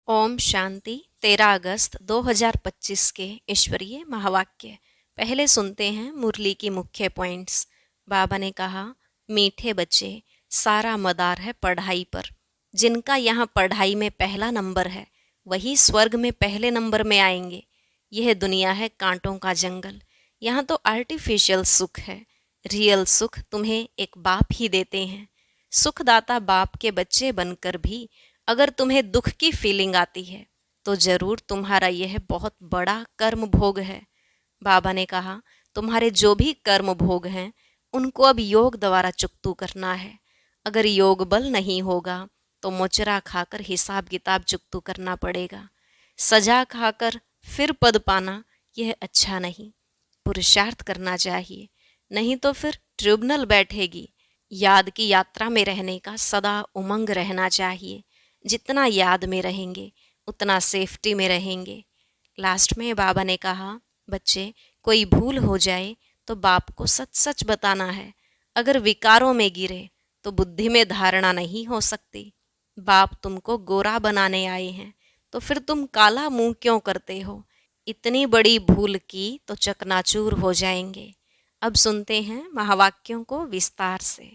ओम शांति। 13 अगस्त 2025 के ईश्वरीय महावाक्य पहले सुनते हैं मुरली की मुख्य पॉइंट्स। बाबा ने कहा, मीठे बच्चे, सारा मदार है पढ़ाई पर। जिनका यहाँ पढ़ाई में पहला नंबर है वही स्वर्ग में पहले नंबर में आएंगे। यह दुनिया है कांटों का जंगल। यहाँ तो आर्टिफिशियल सुख है, रियल सुख तुम्हें एक बाप ही देते हैं। सुखदाता बाप के बच्चे बनकर भी अगर तुम्हें दुख की फीलिंग आती है तो जरूर तुम्हारा यह बहुत बड़ा कर्म भोग है। बाबा ने कहा, तुम्हारे जो भी कर्म भोग हैं उनको अब योग द्वारा चुकतू करना है। अगर योग बल नहीं होगा तो मुचरा खाकर हिसाब किताब चुकतू करना पड़ेगा। सजा खाकर फिर पद पाना यह अच्छा नहीं। पुरुषार्थ करना चाहिए, नहीं तो फिर ट्रिब्यूनल बैठेगी। याद की यात्रा में रहने का सदा उमंग रहना चाहिए। जितना याद में रहेंगे उतना सेफ्टी में रहेंगे। लास्ट में बाबा ने कहा, बच्चे, कोई भूल हो जाए तो बाप को सच सच बताना है। अगर विकारों में गिरे तो बुद्धि में धारणा नहीं हो सकती। बाप तुमको गोरा बनाने आए हैं तो फिर तुम काला मुंह क्यों करते हो? इतनी बड़ी भूल की तो चकनाचूर हो जाएंगे। अब सुनते हैं महावाक्यों को विस्तार से।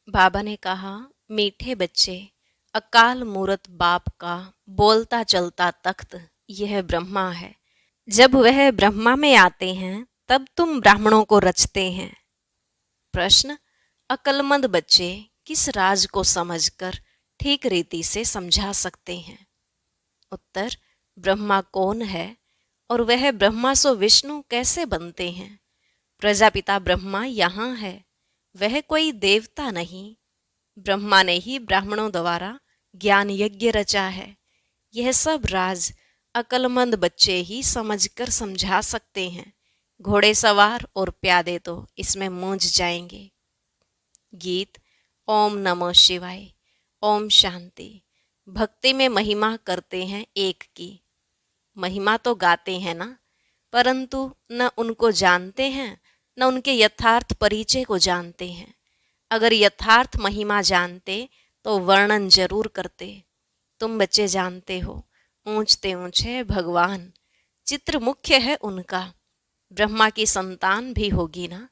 बाबा ने कहा, मीठे बच्चे, अकाल मूरत बाप का बोलता चलता तख्त यह ब्रह्मा है। जब वह ब्रह्मा में आते हैं तब तुम ब्राह्मणों को रचते हैं। प्रश्न, अक्लमंद बच्चे किस राज को समझकर ठीक रीति से समझा सकते हैं? उत्तर, ब्रह्मा कौन है और वह ब्रह्मा सो विष्णु कैसे बनते हैं? प्रजापिता ब्रह्मा यहाँ है, वह कोई देवता नहीं। ब्रह्मा ने ही ब्राह्मणों द्वारा ज्ञान यज्ञ रचा है। यह सब राज अक्लमंद बच्चे ही समझकर समझा सकते हैं। घोड़े सवार और प्यादे तो इसमें मूंझ जाएंगे। गीत। ओम नमो शिवाय। ओम शांति। भक्ति में महिमा करते हैं एक की। महिमा तो गाते हैं ना, परंतु न उनको जानते हैं न उनके यथार्थ परिचय को जानते हैं। अगर यथार्थ महिमा जानते तो वर्णन जरूर करते। तुम बच्चे जानते हो, ऊंचते ऊंचे भगवान, चित्र मुख्य है उनका। ब्रह्मा की संतान भी होगी ना।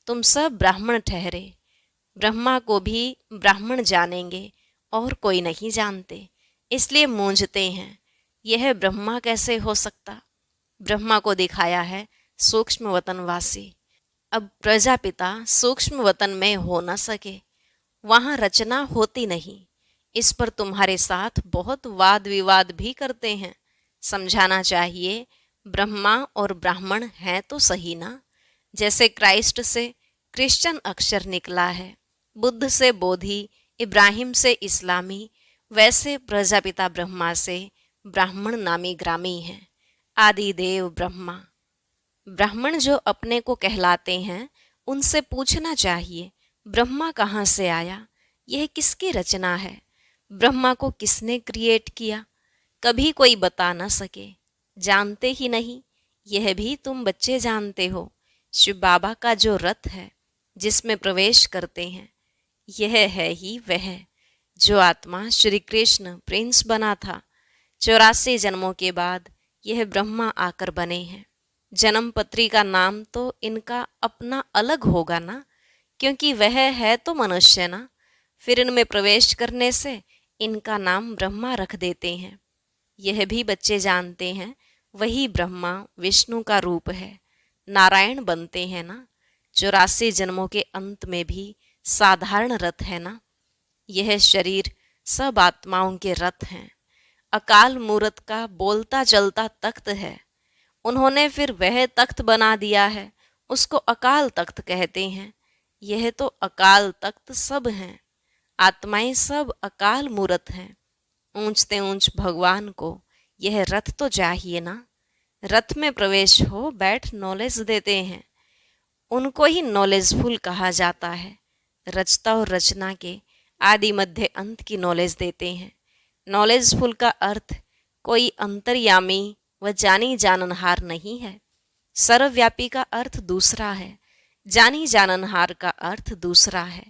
तुम सब ब्राह्मण ठहरे, ब्रह्मा को भी ब्राह्मण जानेंगे और कोई नहीं जानते, इसलिए मूंझते हैं। यह ब्रह्मा कैसे हो सकता? ब्रह्मा को दिखाया है सूक्ष्म वतनवासी। अब प्रजापिता सूक्ष्म वतन में हो न सके, वहाँ रचना होती नहीं। इस पर तुम्हारे साथ बहुत वाद विवाद भी करते हैं। समझाना चाहिए, ब्रह्मा और ब्राह्मण हैं तो सही ना। जैसे क्राइस्ट से क्रिश्चियन अक्षर निकला है, बुद्ध से बोधि, इब्राहिम से इस्लामी, वैसे प्रजापिता ब्रह्मा से ब्राह्मण नामी ग्रामी हैं। आदि देव ब्रह्मा। ब्राह्मण जो अपने को कहलाते हैं उनसे पूछना चाहिए, ब्रह्मा कहाँ से आया? यह किसकी रचना है? ब्रह्मा को किसने क्रिएट किया? कभी कोई बता न सके, जानते ही नहीं। यह भी तुम बच्चे जानते हो। शिव बाबा का जो रथ है जिसमें प्रवेश करते हैं, यह है ही वह जो आत्मा श्री कृष्ण प्रिंस बना था। 84 जन्मों के बाद यह ब्रह्मा आकर बने हैं। जन्म पत्री का नाम तो इनका अपना अलग होगा ना, क्योंकि वह है तो मनुष्य ना। फिर इनमें प्रवेश करने से इनका नाम ब्रह्मा रख देते हैं। यह भी बच्चे जानते हैं, वही ब्रह्मा विष्णु का रूप है। नारायण बनते हैं ना। 84 जन्मों के अंत में भी साधारण रथ है ना। यह शरीर सब आत्माओं के रथ हैं। अकाल मूरत का बोलता चलता तख्त है। उन्होंने फिर वह तख्त बना दिया है, उसको अकाल तख्त कहते हैं। यह तो अकाल तख्त सब हैं। आत्माएं सब अकाल मूरत हैं। ऊंचते ऊंच भगवान को यह रथ तो चाहिए ना। रथ में प्रवेश हो बैठ नॉलेज देते हैं। उनको ही नॉलेजफुल कहा जाता है। रचता और रचना के आदि मध्य अंत की नॉलेज देते हैं। नॉलेजफुल का अर्थ कोई अंतर्यामी वह जानी जाननहार नहीं है। सर्वव्यापी का अर्थ दूसरा है, जानी जाननहार का अर्थ दूसरा है।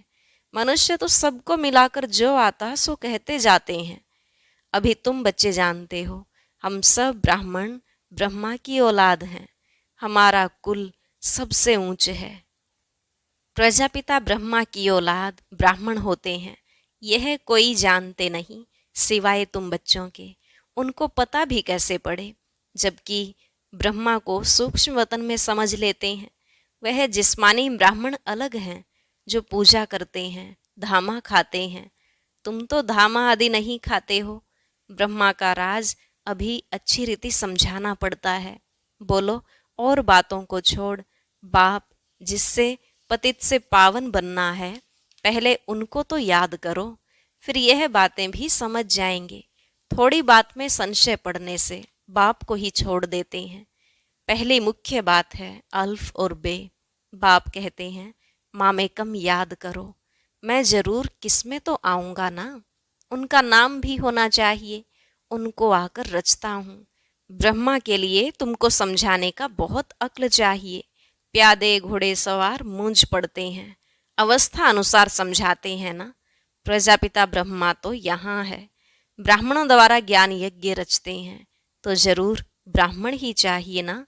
मनुष्य तो सबको मिलाकर जो आता सो कहते जाते हैं। अभी तुम बच्चे जानते हो, हम सब ब्राह्मण ब्रह्मा की औलाद हैं। हमारा कुल सबसे ऊंच है। प्रजापिता ब्रह्मा की औलाद ब्राह्मण होते हैं, यह कोई जानते नहीं सिवाय तुम बच्चों के। उनको पता भी कैसे पड़े, जबकि ब्रह्मा को सूक्ष्म वतन में समझ लेते हैं। वह जिस्मानी ब्राह्मण अलग हैं, जो पूजा करते हैं, धामा खाते हैं। तुम तो धामा आदि नहीं खाते हो। ब्रह्मा का राज अभी अच्छी रीति समझाना पड़ता है। बोलो, और बातों को छोड़। बाप जिससे पतित से पावन बनना है, पहले उनको तो याद करो, फिर यह बातें भी समझ जाएंगे। थोड़ी बात में संशय पड़ने से बाप को ही छोड़ देते हैं। पहली मुख्य बात है अल्फ और बे। बाप कहते हैं, मामेकम याद करो। मैं जरूर किसमें तो आऊंगा ना, उनका नाम भी होना चाहिए। उनको आकर रचता हूँ। ब्रह्मा के लिए तुमको समझाने का बहुत अक्ल चाहिए। प्यादे घोड़े सवार मूंझ पड़ते हैं, अवस्था अनुसार समझाते हैं ना। प्रजापिता ब्रह्मा तो यहाँ है। ब्राह्मणों द्वारा ज्ञान यज्ञ रचते हैं, तो जरूर ब्राह्मण ही चाहिए ना।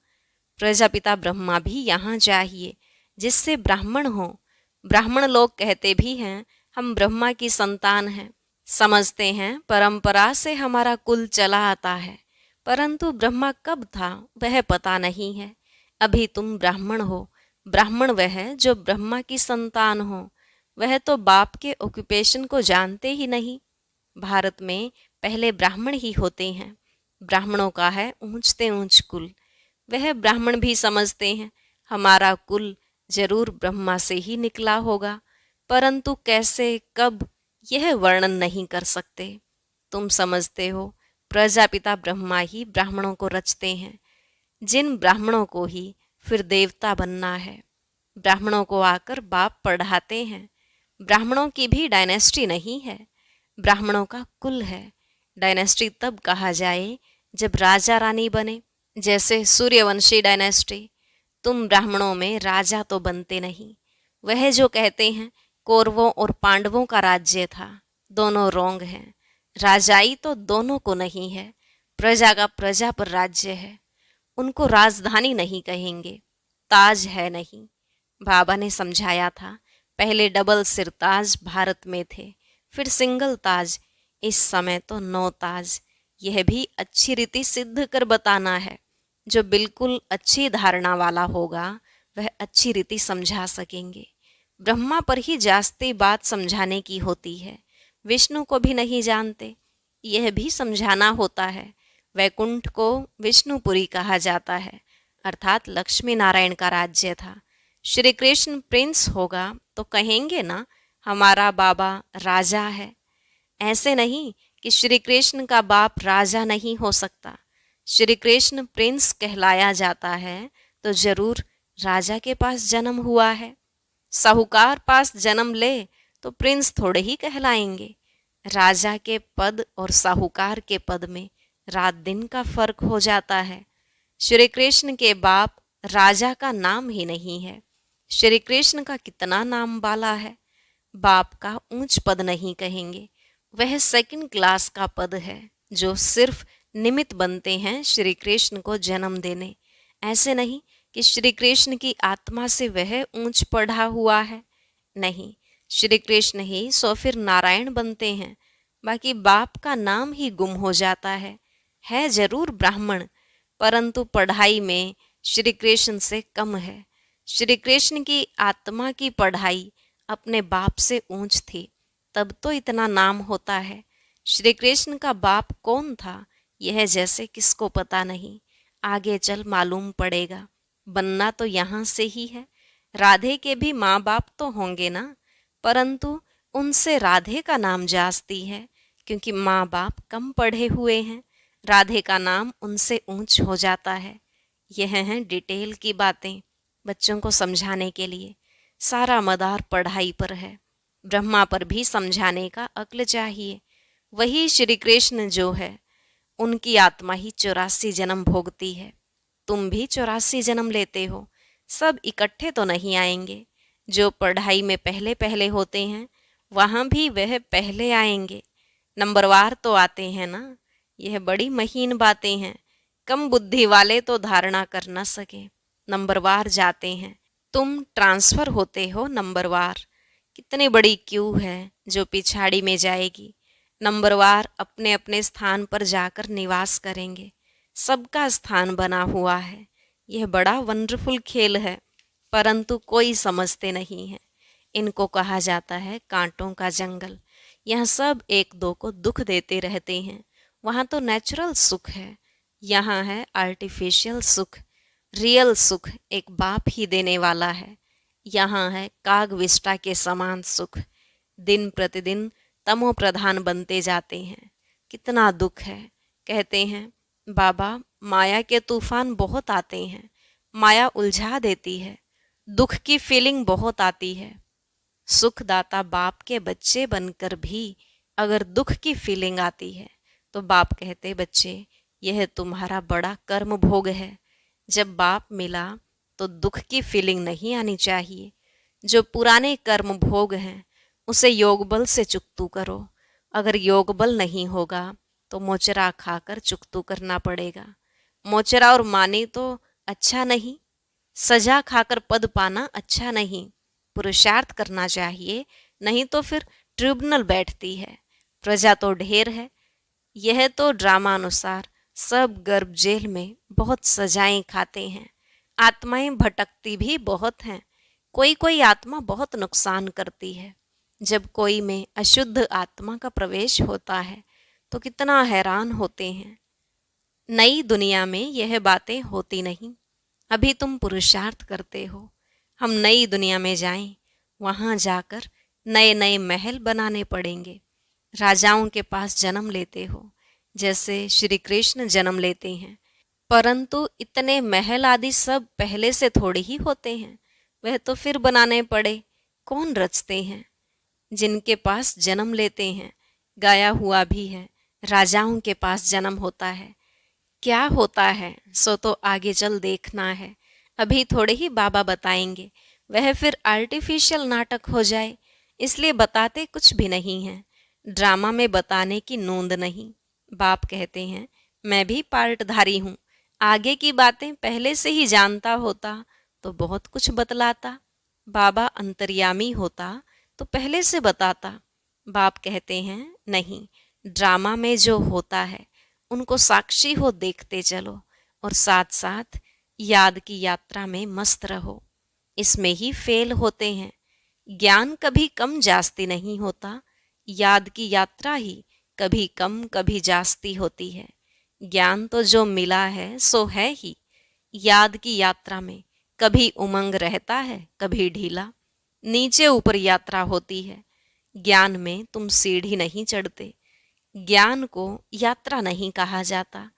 प्रजापिता ब्रह्मा भी यहाँ चाहिए, जिससे ब्राह्मण हो। ब्राह्मण लोग कहते भी हैं, हम ब्रह्मा की संतान हैं। समझते हैं परंपरा से हमारा कुल चला आता है, परंतु ब्रह्मा कब था वह पता नहीं है। अभी तुम ब्राह्मण हो। ब्राह्मण वह है जो ब्रह्मा की संतान हो। वह तो बाप के ऑक्यूपेशन को जानते ही नहीं। भारत में पहले ब्राह्मण ही होते हैं। ब्राह्मणों का है ऊंचते ऊंच कुल। वह ब्राह्मण भी समझते हैं हमारा कुल जरूर ब्रह्मा से ही निकला होगा, परंतु कैसे कब यह वर्णन नहीं कर सकते। तुम समझते हो प्रजापिता ब्रह्मा ही ब्राह्मणों को रचते हैं, जिन ब्राह्मणों को ही फिर देवता बनना है। ब्राह्मणों को आकर बाप पढ़ाते हैं। ब्राह्मणों की भी डायनेस्टी नहीं है, ब्राह्मणों का कुल है। डायनेस्टी तब कहा जाए जब राजा रानी बने, जैसे सूर्यवंशी डायनेस्टी। तुम ब्राह्मणों में राजा तो बनते नहीं। वह जो कहते हैं कौरवों और पांडवों का राज्य था, दोनों रोंग हैं। राजाई तो दोनों को नहीं है। प्रजा का प्रजा पर राज्य है। उनको राजधानी नहीं कहेंगे, ताज है नहीं। बाबा ने समझाया था, पहले डबल सिर ताज भारत में थे, फिर सिंगल ताज, इस समय तो 9 ताज। यह भी अच्छी रीति सिद्ध कर बताना है। जो बिल्कुल अच्छी धारणा वाला होगा वह अच्छी रीति समझा सकेंगे। ब्रह्मा पर ही जास्ती बात समझाने की होती है, विष्णु को भी नहीं जानते, यह भी समझाना होता है। वैकुंठ को विष्णुपुरी कहा जाता है, अर्थात लक्ष्मी नारायण का राज्य था। श्री कृष्ण प्रिंस होगा तो कहेंगे ना हमारा बाबा राजा है। ऐसे नहीं कि श्री कृष्ण का बाप राजा नहीं हो सकता। श्री कृष्ण प्रिंस कहलाया जाता है तो जरूर राजा के पास जन्म हुआ है। साहूकार पास जन्म ले तो प्रिंस थोड़े ही कहलाएंगे। राजा के पद और साहूकार के पद में रात दिन का फर्क हो जाता है। श्री कृष्ण के बाप राजा का नाम ही नहीं है। श्री कृष्ण का कितना नाम बाला है। बाप का ऊंच पद नहीं कहेंगे, वह सेकंड क्लास का पद है, जो सिर्फ निमित्त बनते हैं श्री कृष्ण को जन्म देने। ऐसे नहीं कि श्री कृष्ण की आत्मा से वह ऊंच पढ़ा हुआ है। नहीं, श्री कृष्ण ही सो फिर नारायण बनते हैं, बाकी बाप का नाम ही गुम हो जाता है जरूर ब्राह्मण, परंतु पढ़ाई में श्री कृष्ण से कम है। श्री कृष्ण की आत्मा की पढ़ाई अपने बाप से ऊंच थी, तब तो इतना नाम होता है। श्री कृष्ण का बाप कौन था यह जैसे किसको पता नहीं, आगे चल मालूम पड़ेगा। बनना तो यहाँ से ही है। राधे के भी माँ बाप तो होंगे ना, परंतु उनसे राधे का नाम जास्ती है, क्योंकि माँ बाप कम पढ़े हुए हैं। राधे का नाम उनसे ऊंच हो जाता है। यह हैं डिटेल की बातें बच्चों को समझाने के लिए। सारा मदार पढ़ाई पर है। ब्रह्मा पर भी समझाने का अक्ल चाहिए। वही श्री कृष्ण जो है, उनकी आत्मा ही 84 जन्म भोगती है। तुम भी 84 जन्म लेते हो। सब इकट्ठे तो नहीं आएंगे। जो पढ़ाई में पहले पहले होते हैं वहाँ भी वह पहले आएंगे। नंबरवार तो आते हैं ना, यह बड़ी महीन बातें हैं। कम बुद्धि वाले तो धारणा कर न सके, नंबरवार जाते हैं। तुम ट्रांसफर होते हो नंबरवार। कितनी बड़ी क्यू है जो पिछाड़ी में जाएगी। नंबरवार अपने अपने स्थान पर जाकर निवास करेंगे। सबका स्थान बना हुआ है। यह बड़ा वंडरफुल खेल है, परंतु कोई समझते नहीं है। इनको कहा जाता है कांटों का जंगल। यहाँ सब एक दो को दुख देते रहते हैं। वहाँ तो नेचुरल सुख है, यहाँ है आर्टिफिशियल सुख। रियल सुख एक बाप ही देने वाला है। यहाँ है कागविष्टा के समान सुख। दिन प्रतिदिन तमो प्रधान बनते जाते हैं। कितना दुख है। कहते हैं बाबा, माया के तूफान बहुत आते हैं, माया उलझा देती है, दुख की फीलिंग बहुत आती है। सुखदाता बाप के बच्चे बनकर भी अगर दुख की फीलिंग आती है तो बाप कहते, बच्चे यह तुम्हारा बड़ा कर्म भोग है। जब बाप मिला तो दुख की फीलिंग नहीं आनी चाहिए। जो पुराने कर्म भोग हैं उसे योग बल से चुकतू करो। अगर योग बल नहीं होगा तो मोचरा खाकर चुकतू करना पड़ेगा। मोचरा और माने तो अच्छा नहीं, सजा खाकर पद पाना अच्छा नहीं। पुरुषार्थ करना चाहिए, नहीं तो फिर ट्रिब्यूनल बैठती है। प्रजा तो ढेर है। यह तो ड्रामा अनुसार सब गर्भ जेल में बहुत सजाएं खाते हैं। आत्माएं भटकती भी बहुत हैं। कोई कोई आत्मा बहुत नुकसान करती है। जब कोई में अशुद्ध आत्मा का प्रवेश होता है तो कितना हैरान होते हैं। नई दुनिया में यह बातें होती नहीं। अभी तुम पुरुषार्थ करते हो। हम नई दुनिया में जाएं, वहां जाकर नए नए महल बनाने पड़ेंगे। राजाओं के पास जन्म लेते हो, जैसे श्री कृष्ण जन्म लेते हैं, परंतु इतने महल आदि सब पहले से थोड़े ही होते हैं। वह तो फिर बनाने पड़े। कौन रचते हैं? जिनके पास जन्म लेते हैं, गाया हुआ भी है, राजाओं के पास जन्म होता है। क्या होता है सो तो आगे चल देखना है। अभी थोड़े ही बाबा बताएंगे, वह फिर आर्टिफिशियल नाटक हो जाए, इसलिए बताते कुछ भी नहीं है। ड्रामा में बताने की नोंद नहीं। बाप कहते हैं मैं भी पार्टधारी हूँ। आगे की बातें पहले से ही जानता होता तो बहुत कुछ बतलाता। बाबा अंतर्यामी होता तो पहले से बताता। बाप कहते हैं नहीं, ड्रामा में जो होता है उनको साक्षी हो देखते चलो और साथ साथ याद की यात्रा में मस्त रहो। इसमें ही फेल होते हैं। ज्ञान कभी कम जास्ती नहीं होता, याद की यात्रा ही कभी कम कभी जास्ती होती है। ज्ञान तो जो मिला है सो है ही। याद की यात्रा में कभी उमंग रहता है, कभी ढीला, नीचे ऊपर यात्रा होती है। ज्ञान में तुम सीढ़ी नहीं चढ़ते। ज्ञान को यात्रा नहीं कहा जाता,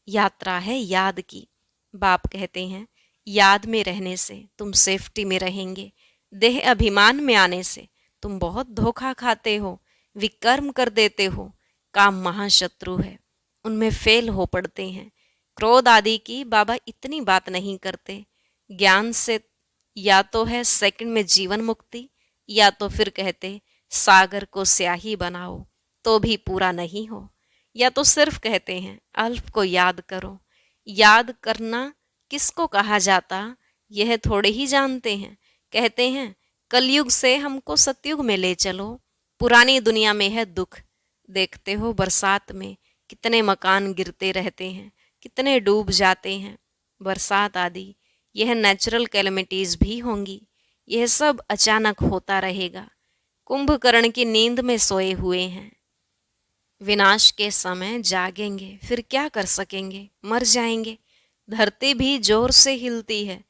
यात्रा है याद की। बाप कहते हैं याद में रहने से तुम सेफ्टी में रहेंगे। देह अभिमान में आने से तुम बहुत धोखा खाते हो, विकर्म कर देते हो। काम महाशत्रु है, उनमें फेल हो पड़ते हैं। क्रोध आदि की बाबा इतनी बात नहीं करते। ज्ञान से या तो है सेकंड में जीवन मुक्ति, या तो फिर कहते सागर को स्याही बनाओ तो भी पूरा नहीं हो, या तो सिर्फ कहते हैं अल्प को याद करो। याद करना किसको कहा जाता यह थोड़े ही जानते हैं। कहते हैं कलयुग से हमको सतयुग में ले चलो। पुरानी दुनिया में है दुख। देखते हो बरसात में कितने मकान गिरते रहते हैं, कितने डूब जाते हैं। बरसात आदि यह नेचुरल कैलेमिटीज भी होंगी। यह सब अचानक होता रहेगा। कुंभकर्ण की नींद में सोए हुए हैं। विनाश के समय जागेंगे, फिर क्या कर सकेंगे, मर जाएंगे। धरती भी जोर से हिलती है।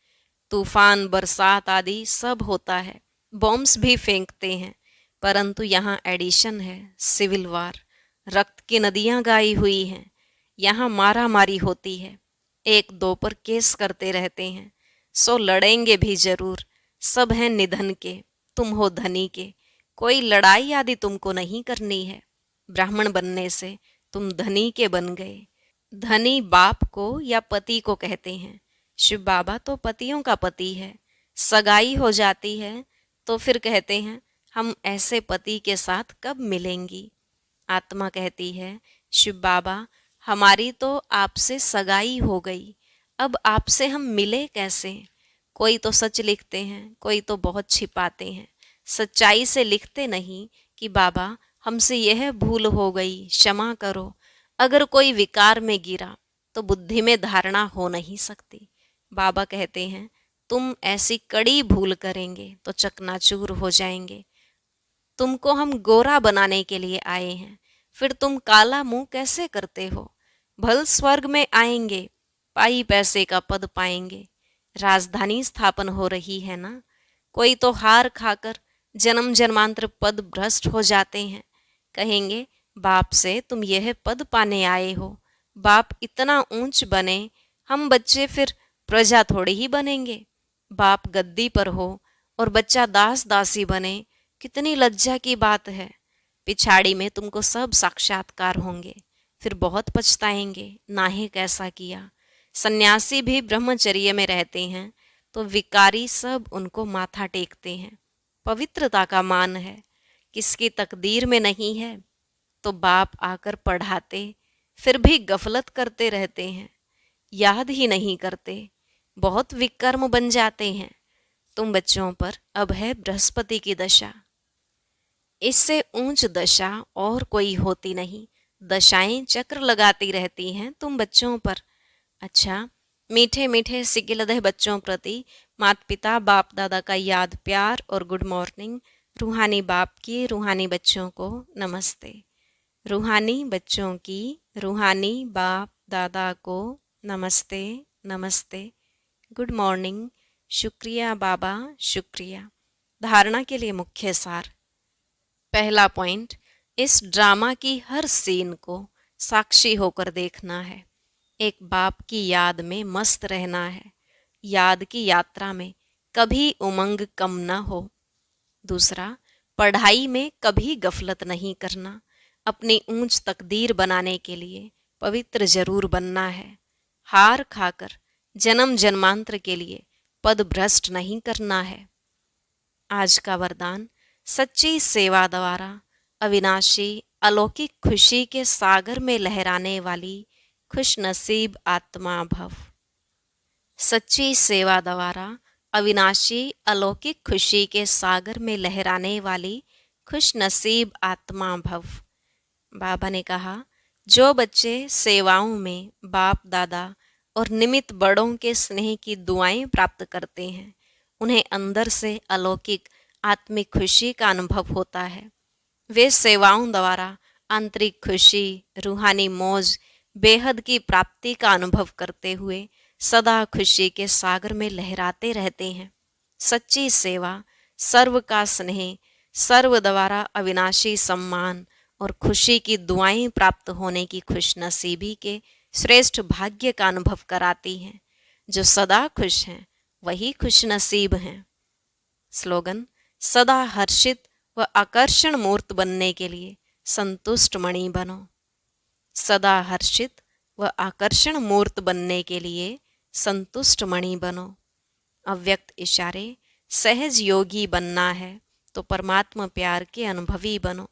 तूफान, बरसात आदि सब होता है। बॉम्ब्स भी फेंकते हैं, परंतु यहाँ एडिशन है, सिविल वार। रक्त की नदियाँ गाई हुई हैं। यहाँ मारा मारी होती है। एक दो पर केस करते रहते हैं, सो लड़ेंगे भी जरूर। सब हैं निधन के, तुम हो धनी के। कोई लड़ाई आदि तुमको नहीं करनी है। ब्राह्मण बनने से तुम धनी के बन गए। धनी बाप को या पति को कहते हैं। शिव बाबा तो पतियों का पति है। सगाई हो जाती है तो फिर कहते हैं हम ऐसे पति के साथ कब मिलेंगी। आत्मा कहती है, शिव बाबा, हमारी तो आपसे सगाई हो गई, अब आपसे हम मिले कैसे? कोई तो सच लिखते हैं, कोई तो बहुत छिपाते हैं, सच्चाई से लिखते नहीं कि बाबा हमसे यह भूल हो गई, क्षमा करो। अगर कोई विकार में गिरा तो बुद्धि में धारणा हो नहीं सकती। बाबा कहते हैं, तुम ऐसी कड़ी भूल करेंगे तो चकनाचूर हो जाएंगे। तुमको हम गोरा बनाने के लिए आए हैं, फिर तुम काला मुंह कैसे करते हो? भल स्वर्ग में आएंगे, पाई पैसे का पद पाएंगे, राजधानी स्थापन हो रही है ना। कोई तो हार खाकर जन्म जन्मांतर पद भ्रष्ट हो जाते हैं, कहेंगे बाप से तुम यह पद पाने आए हो, बाप इतना ऊंच बने, हम बच्चे फिर प्रजा थोड़ी ही बनेंगे। बाप गद्दी पर हो और बच्चा दास दासी बने, कितनी लज्जा की बात है। पिछाड़ी में तुमको सब साक्षात्कार होंगे, फिर बहुत पछताएंगे, नाहे कैसा किया। सन्यासी भी ब्रह्मचर्य में रहते हैं तो विकारी सब उनको माथा टेकते हैं। पवित्रता का मान है, किसकी तकदीर में नहीं है। तो बाप आकर पढ़ाते, फिर भी गफलत करते रहते हैं, याद ही नहीं करते, बहुत विकर्म बन जाते हैं। तुम बच्चों पर अब है बृहस्पति की दशा, इससे ऊंच दशा और कोई होती नहीं। दशाएं चक्र लगाती रहती हैं तुम बच्चों पर। अच्छा, मीठे मीठे सिकिलदह बच्चों प्रति माता पिता बाप दादा का याद प्यार और गुड मॉर्निंग। रूहानी बाप की रूहानी बच्चों को नमस्ते। रूहानी बच्चों की रूहानी बाप दादा को नमस्ते नमस्ते, गुड मॉर्निंग, शुक्रिया बाबा शुक्रिया। धारणा के लिए मुख्य सार। पहला पॉइंट, इस ड्रामा की हर सीन को साक्षी होकर देखना है। एक बाप की याद में मस्त रहना है, याद की यात्रा में कभी उमंग कम न हो। दूसरा, पढ़ाई में कभी गफलत नहीं करना, अपनी ऊंच तकदीर बनाने के लिए पवित्र जरूर बनना है। हार खाकर जन्म जन्मांतर के लिए पद भ्रष्ट नहीं करना है। आज का वरदान, सच्ची सेवा द्वारा अविनाशी अलौकिक खुशी के सागर में लहराने वाली खुश नसीब आत्मा भव। सच्ची सेवा द्वारा अविनाशी अलौकिक खुशी के सागर में लहराने वाली खुश नसीब आत्मा भव। बाबा ने कहा, जो बच्चे सेवाओं में बाप दादा और निमित्त बड़ों के स्नेह की दुआएं प्राप्त करते हैं, उन्हें अंदर से अलौकिक आत्मिक खुशी का अनुभव होता है। वे सेवाओं द्वारा आंतरिक खुशी, रूहानी मौज, बेहद की प्राप्ति का अनुभव करते हुए सदा खुशी के सागर में लहराते रहते हैं। सच्ची सेवा, सर्व का स्नेह, सर्व द्वारा अविनाशी सम्मान और खुशी की दुआएं प्राप्त होने की खुशनसीबी के श्रेष्ठ भाग्य का अनुभव कराती हैं। जो सदा खुश हैं वही खुशनसीब हैं। स्लोगन, सदा हर्षित व आकर्षण मूर्त बनने के लिए संतुष्ट मणि बनो। सदा हर्षित व आकर्षण मूर्त बनने के लिए संतुष्ट मणि बनो। अव्यक्त इशारे, सहज योगी बनना है तो परमात्मा प्यार के अनुभवी बनो।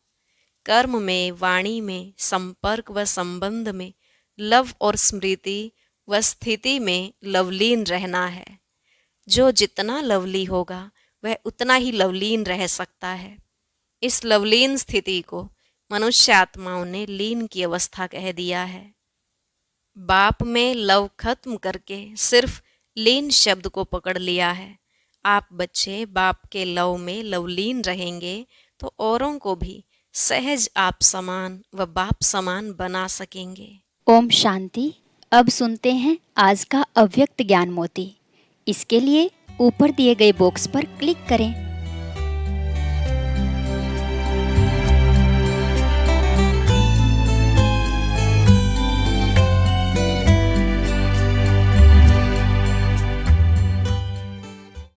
कर्म में, वाणी में, संपर्क व संबंध में, लव और स्मृति व स्थिति में लवलीन रहना है। जो जितना लवली होगा वह उतना ही लवलीन रह सकता है। इस लवलीन स्थिति को मनुष्य आत्माओं ने लीन की अवस्था कह दिया है। बाप में लव खत्म करके सिर्फ लीन शब्द को पकड़ लिया है। आप बच्चे बाप के लव में लवलीन रहेंगे तो औरों को भी सहज आप समान व बाप समान बना सकेंगे। ओम शांति। अब सुनते हैं आज का अव्यक्त ज्ञान मोती। इसके लिए ऊपर दिए गए बॉक्स पर क्लिक करें।